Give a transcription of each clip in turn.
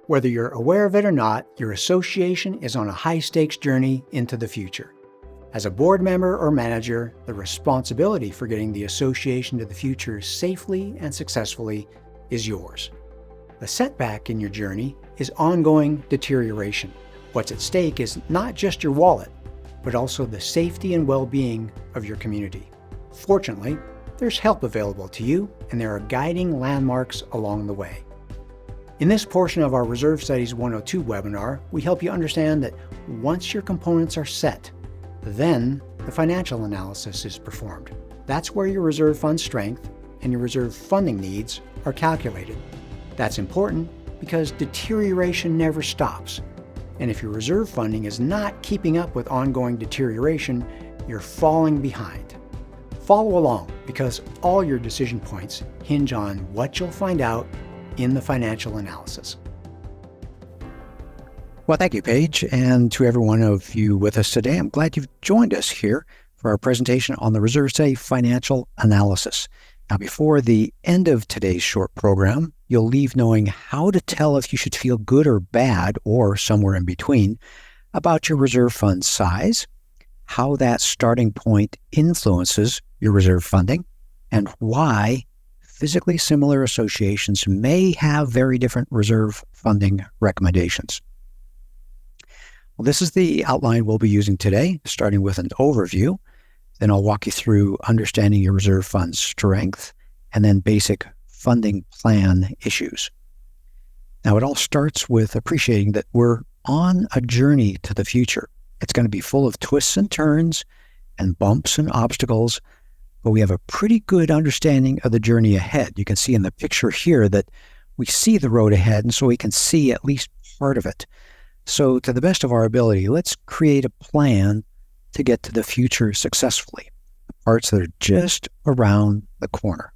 Whether you're aware of it or not, your association is on a high-stakes journey into the future. As a board member or manager, the responsibility for getting the association to the future safely and successfully is yours. The setback in your journey is ongoing deterioration. What's at stake is not just your wallet, but also the safety and well-being of your community. Fortunately, there's help available to you, and there are guiding landmarks along the way. In this portion of our Reserve Studies 102 webinar, we help you understand that once your components are set, then the financial analysis is performed. That's where your reserve fund strength and your reserve funding needs are calculated. That's important because deterioration never stops. And if your reserve funding is not keeping up with ongoing deterioration, you're falling behind. Follow along because all your decision points hinge on what you'll find out in the financial analysis. Well, thank you, Paige, and to every one of you with us today. I'm glad you've joined us here for our presentation on the Reserve Study Financial Analysis. Now, before the end of today's short program, you'll leave knowing how to tell if you should feel good or bad, or somewhere in between, about your reserve fund size, how that starting point influences your reserve funding, and why physically similar associations may have very different reserve funding recommendations. Well, this is the outline we'll be using today, starting with an overview. Then I'll walk you through understanding your reserve fund strength and then basic funding plan issues. Now, it all starts with appreciating that we're on a journey to the future. It's going to be full of twists and turns and bumps and obstacles, but we have a pretty good understanding of the journey ahead. You can see in the picture here that we see the road ahead, and so we can see at least part of it. So to the best of our ability, let's create a plan to get to the future successfully, the parts that are just around the corner.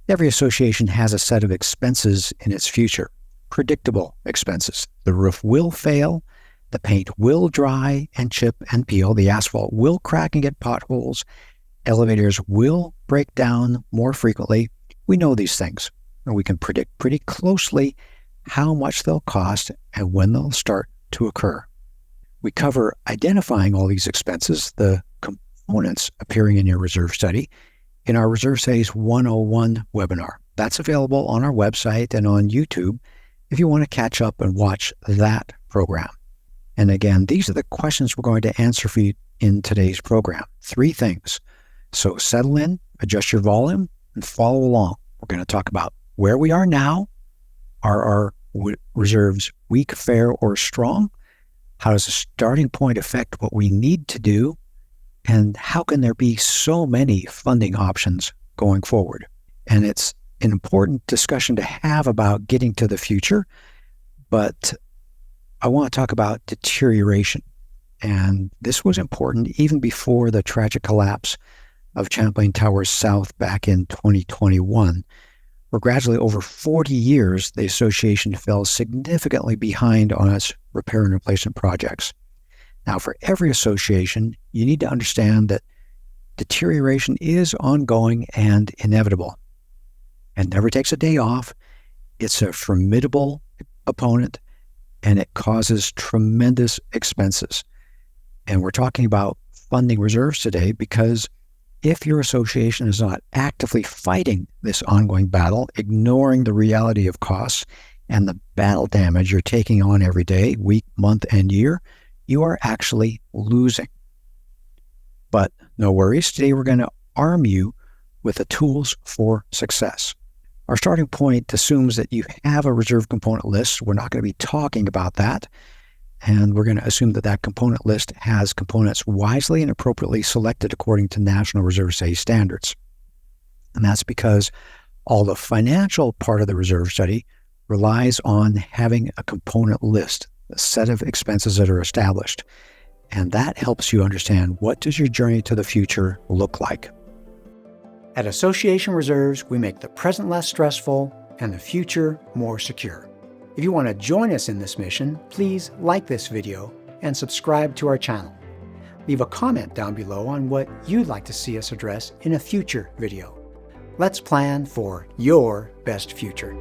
Every association has a set of expenses in its future, predictable expenses. The roof will fail, the paint will dry and chip and peel, the asphalt will crack and get potholes, elevators will break down more frequently. We know these things, and we can predict pretty closely how much they'll cost and when they'll start to occur. We cover identifying all these expenses, the components appearing in your reserve study, in our Reserve Studies 101 webinar. That's available on our website and on YouTube if you want to catch up and watch that program. And again, these are the questions we're going to answer for you in today's program. 3 things. So settle in, adjust your volume, and follow along. We're going to talk about where we are now. Are our reserves weak, fair, or strong? How does the starting point affect what we need to do? And how can there be so many funding options going forward? And it's an important discussion to have about getting to the future, but I want to talk about deterioration. And this was important even before the tragic collapse of Champlain Towers South back in 2021, where gradually over 40 years, the association fell significantly behind on its repair and replacement projects. Now, for every association, you need to understand that deterioration is ongoing and inevitable. It never takes a day off. It's a formidable opponent, and it causes tremendous expenses. And we're talking about funding reserves today because if your association is not actively fighting this ongoing battle, ignoring the reality of costs and the battle damage you're taking on every day, week, month, and year, you are actually losing. But no worries, today we're going to arm you with the tools for success. Our starting point assumes that you have a reserve component list. We're not going to be talking about that. And we're going to assume that that component list has components wisely and appropriately selected according to National Reserve Study standards. And that's because all the financial part of the reserve study relies on having a component list, a set of expenses that are established. And that helps you understand, what does your journey to the future look like? At Association Reserves, we make the present less stressful and the future more secure. If you want to join us in this mission, please like this video and subscribe to our channel. Leave a comment down below on what you'd like to see us address in a future video. Let's plan for your best future.